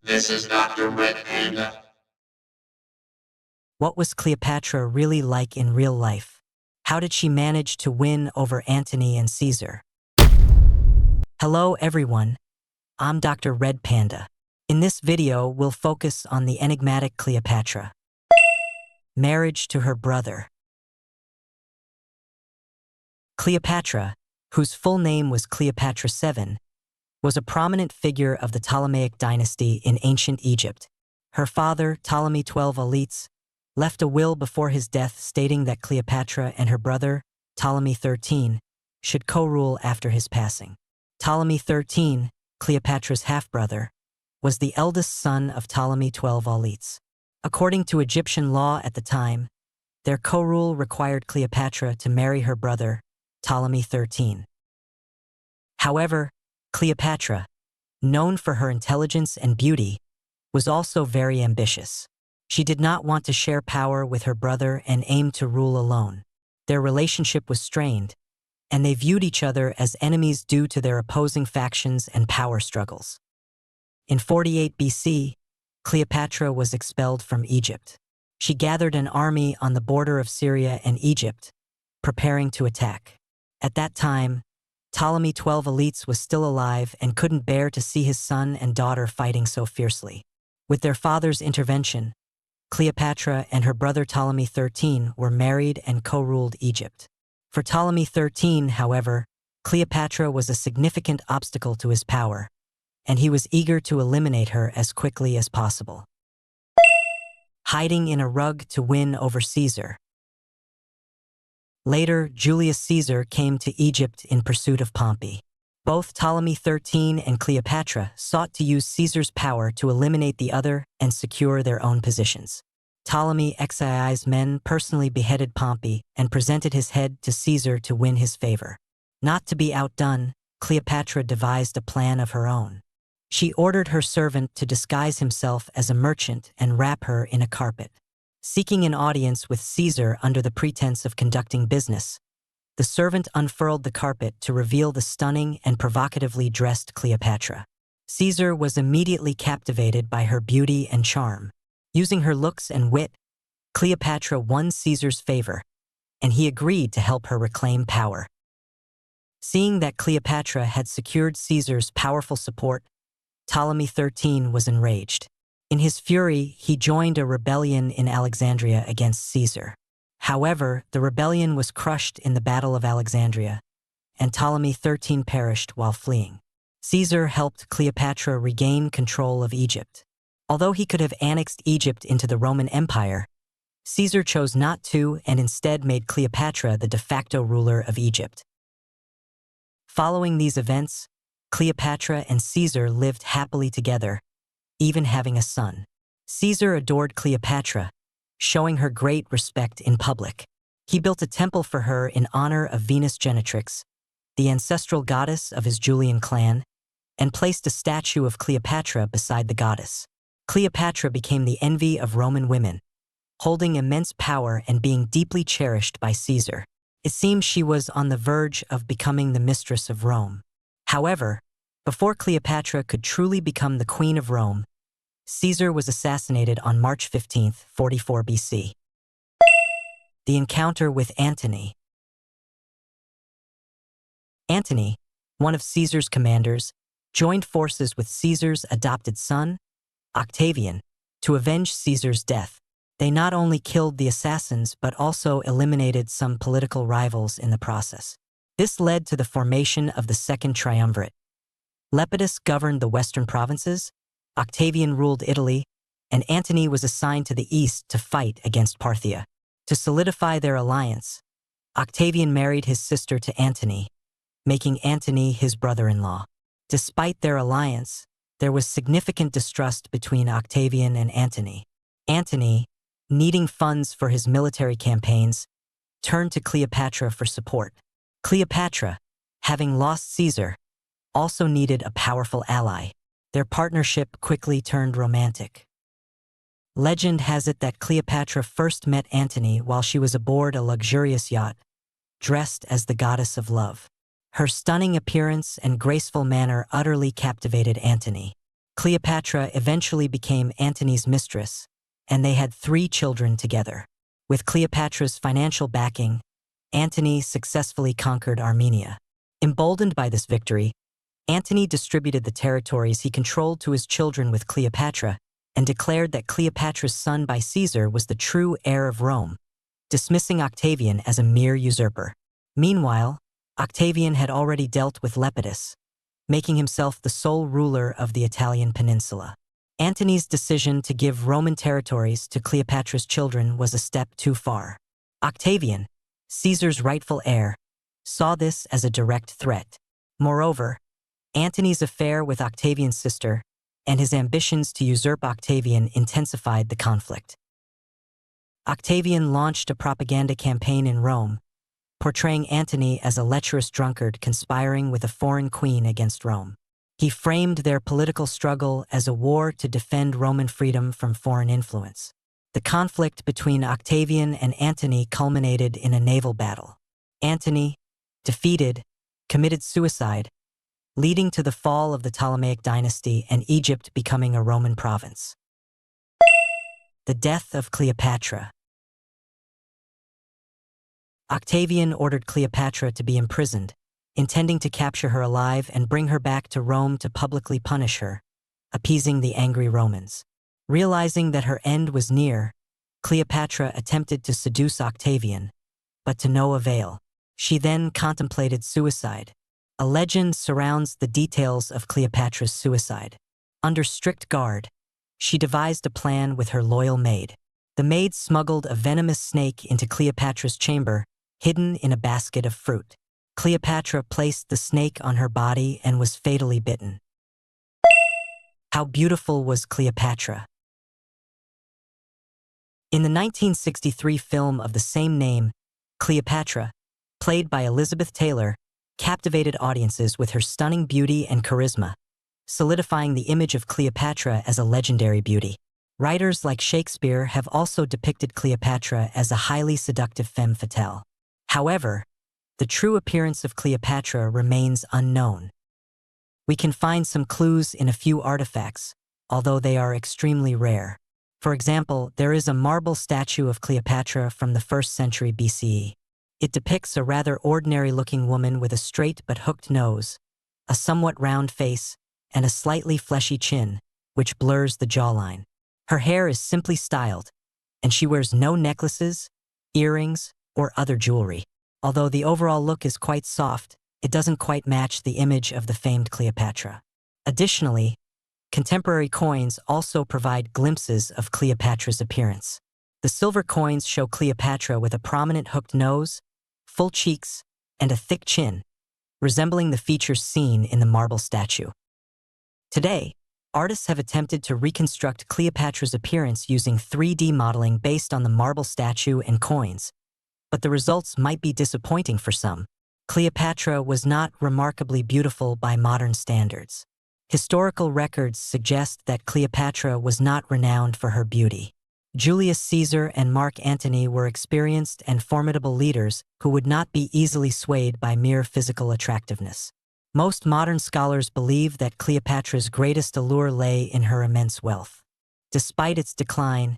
This is Dr.RED Panda. What was Cleopatra really like in real life? How did she manage to win over Antony and Caesar? Hello everyone, I'm Dr. Red Panda. In this video, we'll focus on the enigmatic Cleopatra. Marriage to her brother. Cleopatra, whose full name was Cleopatra VII, was a prominent figure of the Ptolemaic dynasty in ancient Egypt. Her father, Ptolemy XII Elites, left a will before his death stating that Cleopatra and her brother, Ptolemy XIII, should co-rule after his passing. Ptolemy XIII, Cleopatra's half-brother, was the eldest son of Ptolemy XII Elites. According to Egyptian law at the time, their co-rule required Cleopatra to marry her brother, Ptolemy XIII. However, Cleopatra, known for her intelligence and beauty, was also very ambitious. She did not want to share power with her brother and aimed to rule alone. Their relationship was strained, and they viewed each other as enemies due to their opposing factions and power struggles. In 48 BC, Cleopatra was expelled from Egypt. She gathered an army on the border of Syria and Egypt, preparing to attack. At that time, Ptolemy XII Elites was still alive and couldn't bear to see his son and daughter fighting so fiercely. With their father's intervention, Cleopatra and her brother Ptolemy XIII were married and co-ruled Egypt. For Ptolemy XIII, however, Cleopatra was a significant obstacle to his power, and he was eager to eliminate her as quickly as possible. Hiding in a rug to win over Caesar. Later, Julius Caesar came to Egypt in pursuit of Pompey. Both Ptolemy XIII and Cleopatra sought to use Caesar's power to eliminate the other and secure their own positions. Ptolemy XII's men personally beheaded Pompey and presented his head to Caesar to win his favor. Not to be outdone, Cleopatra devised a plan of her own. She ordered her servant to disguise himself as a merchant and wrap her in a carpet. Seeking an audience with Caesar under the pretense of conducting business, the servant unfurled the carpet to reveal the stunning and provocatively dressed Cleopatra. Caesar was immediately captivated by her beauty and charm. Using her looks and wit, Cleopatra won Caesar's favor, and he agreed to help her reclaim power. Seeing that Cleopatra had secured Caesar's powerful support, Ptolemy XIII was enraged. In his fury, he joined a rebellion in Alexandria against Caesar. However, the rebellion was crushed in the Battle of Alexandria, and Ptolemy XIII perished while fleeing. Caesar helped Cleopatra regain control of Egypt. Although he could have annexed Egypt into the Roman Empire, Caesar chose not to and instead made Cleopatra the de facto ruler of Egypt. Following these events, Cleopatra and Caesar lived happily together, even having a son. Caesar adored Cleopatra, showing her great respect in public. He built a temple for her in honor of Venus Genetrix, the ancestral goddess of his Julian clan, and placed a statue of Cleopatra beside the goddess. Cleopatra became the envy of Roman women, holding immense power and being deeply cherished by Caesar. It seemed she was on the verge of becoming the mistress of Rome. However, before Cleopatra could truly become the queen of Rome, Caesar was assassinated on March 15, 44 BC. The encounter with Antony. Antony, one of Caesar's commanders, joined forces with Caesar's adopted son, Octavian, to avenge Caesar's death. They not only killed the assassins but also eliminated some political rivals in the process. This led to the formation of the Second Triumvirate. Lepidus governed the western provinces, Octavian ruled Italy, and Antony was assigned to the east to fight against Parthia. To solidify their alliance, Octavian married his sister to Antony, making Antony his brother-in-law. Despite their alliance, there was significant distrust between Octavian and Antony. Antony, needing funds for his military campaigns, turned to Cleopatra for support. Cleopatra, having lost Caesar, also needed a powerful ally. Their partnership quickly turned romantic. Legend has it that Cleopatra first met Antony while she was aboard a luxurious yacht, dressed as the goddess of love. Her stunning appearance and graceful manner utterly captivated Antony. Cleopatra eventually became Antony's mistress, and they had 3 children together. With Cleopatra's financial backing, Antony successfully conquered Armenia. Emboldened by this victory, Antony distributed the territories he controlled to his children with Cleopatra and declared that Cleopatra's son by Caesar was the true heir of Rome, dismissing Octavian as a mere usurper. Meanwhile, Octavian had already dealt with Lepidus, making himself the sole ruler of the Italian peninsula. Antony's decision to give Roman territories to Cleopatra's children was a step too far. Octavian, Caesar's rightful heir, saw this as a direct threat. Moreover, Antony's affair with Octavian's sister and his ambitions to usurp Octavian intensified the conflict. Octavian launched a propaganda campaign in Rome, portraying Antony as a lecherous drunkard conspiring with a foreign queen against Rome. He framed their political struggle as a war to defend Roman freedom from foreign influence. The conflict between Octavian and Antony culminated in a naval battle. Antony, defeated, committed suicide, leading to the fall of the Ptolemaic dynasty and Egypt becoming a Roman province. The death of Cleopatra. Octavian ordered Cleopatra to be imprisoned, intending to capture her alive and bring her back to Rome to publicly punish her, appeasing the angry Romans. Realizing that her end was near, Cleopatra attempted to seduce Octavian, but to no avail. She then contemplated suicide. A legend surrounds the details of Cleopatra's suicide. Under strict guard, she devised a plan with her loyal maid. The maid smuggled a venomous snake into Cleopatra's chamber, hidden in a basket of fruit. Cleopatra placed the snake on her body and was fatally bitten. How beautiful was Cleopatra? In the 1963 film of the same name, Cleopatra, played by Elizabeth Taylor, captivated audiences with her stunning beauty and charisma, solidifying the image of Cleopatra as a legendary beauty. Writers like Shakespeare have also depicted Cleopatra as a highly seductive femme fatale. However, the true appearance of Cleopatra remains unknown. We can find some clues in a few artifacts, although they are extremely rare. For example, there is a marble statue of Cleopatra from the 1st century BCE. It depicts a rather ordinary-looking woman with a straight but hooked nose, a somewhat round face, and a slightly fleshy chin, which blurs the jawline. Her hair is simply styled, and she wears no necklaces, earrings, or other jewelry. Although the overall look is quite soft, it doesn't quite match the image of the famed Cleopatra. Additionally, contemporary coins also provide glimpses of Cleopatra's appearance. The silver coins show Cleopatra with a prominent hooked nose, full cheeks, and a thick chin, resembling the features seen in the marble statue. Today, artists have attempted to reconstruct Cleopatra's appearance using 3D modeling based on the marble statue and coins, but the results might be disappointing for some. Cleopatra was not remarkably beautiful by modern standards. Historical records suggest that Cleopatra was not renowned for her beauty. Julius Caesar and Mark Antony were experienced and formidable leaders who would not be easily swayed by mere physical attractiveness. Most modern scholars believe that Cleopatra's greatest allure lay in her immense wealth. Despite its decline,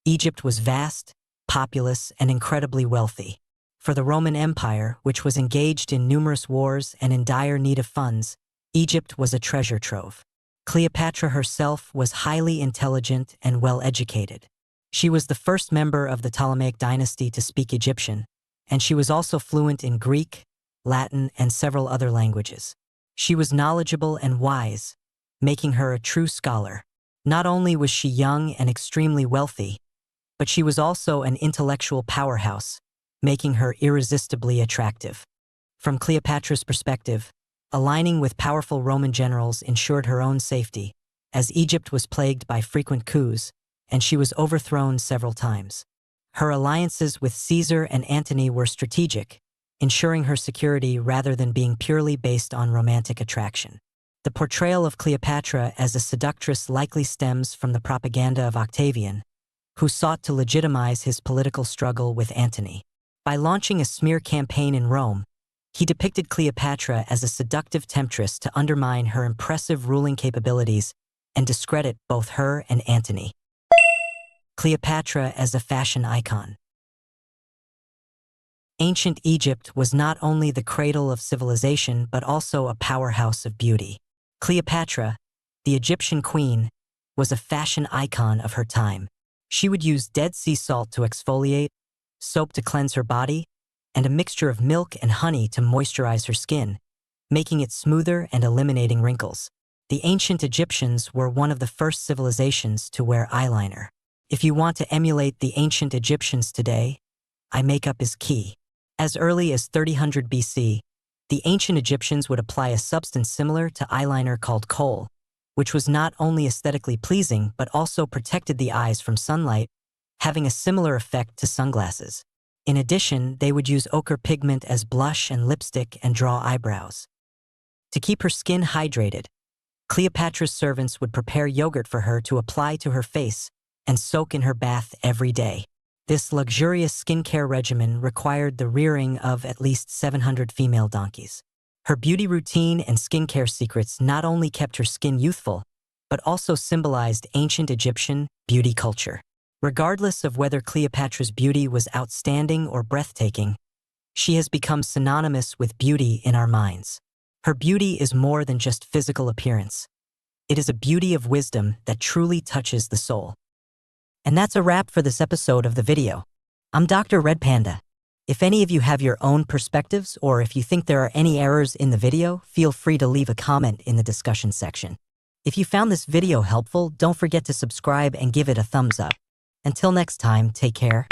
Egypt was vast, populous, and incredibly wealthy. For the Roman Empire, which was engaged in numerous wars and in dire need of funds, Egypt was a treasure trove. Cleopatra herself was highly intelligent and well-educated. She was the first member of the Ptolemaic dynasty to speak Egyptian, and she was also fluent in Greek, Latin, and several other languages. She was knowledgeable and wise, making her a true scholar. Not only was she young and extremely wealthy, but she was also an intellectual powerhouse, making her irresistibly attractive. From Cleopatra's perspective, aligning with powerful Roman generals ensured her own safety, as Egypt was plagued by frequent coups, and she was overthrown several times. Her alliances with Caesar and Antony were strategic, ensuring her security rather than being purely based on romantic attraction. The portrayal of Cleopatra as a seductress likely stems from the propaganda of Octavian, who sought to legitimize his political struggle with Antony. By launching a smear campaign in Rome, he depicted Cleopatra as a seductive temptress to undermine her impressive ruling capabilities and discredit both her and Antony. Cleopatra as a fashion icon. Ancient Egypt was not only the cradle of civilization but also a powerhouse of beauty. Cleopatra, the Egyptian queen, was a fashion icon of her time. She would use Dead Sea salt to exfoliate, soap to cleanse her body, and a mixture of milk and honey to moisturize her skin, making it smoother and eliminating wrinkles. The ancient Egyptians were one of the first civilizations to wear eyeliner. If you want to emulate the ancient Egyptians today, eye makeup is key. As early as 3000 BC, the ancient Egyptians would apply a substance similar to eyeliner called kohl, which was not only aesthetically pleasing but also protected the eyes from sunlight, having a similar effect to sunglasses. In addition, they would use ochre pigment as blush and lipstick and draw eyebrows. To keep her skin hydrated, Cleopatra's servants would prepare yogurt for her to apply to her face and soak in her bath every day. This luxurious skincare regimen required the rearing of at least 700 female donkeys. Her beauty routine and skincare secrets not only kept her skin youthful, but also symbolized ancient Egyptian beauty culture. Regardless of whether Cleopatra's beauty was outstanding or breathtaking, she has become synonymous with beauty in our minds. Her beauty is more than just physical appearance. It is a beauty of wisdom that truly touches the soul. And that's a wrap for this episode of the video. I'm DR.RED Panda. If any of you have your own perspectives or if you think there are any errors in the video, feel free to leave a comment in the discussion section. If you found this video helpful, don't forget to subscribe and give it a thumbs up. Until next time, take care.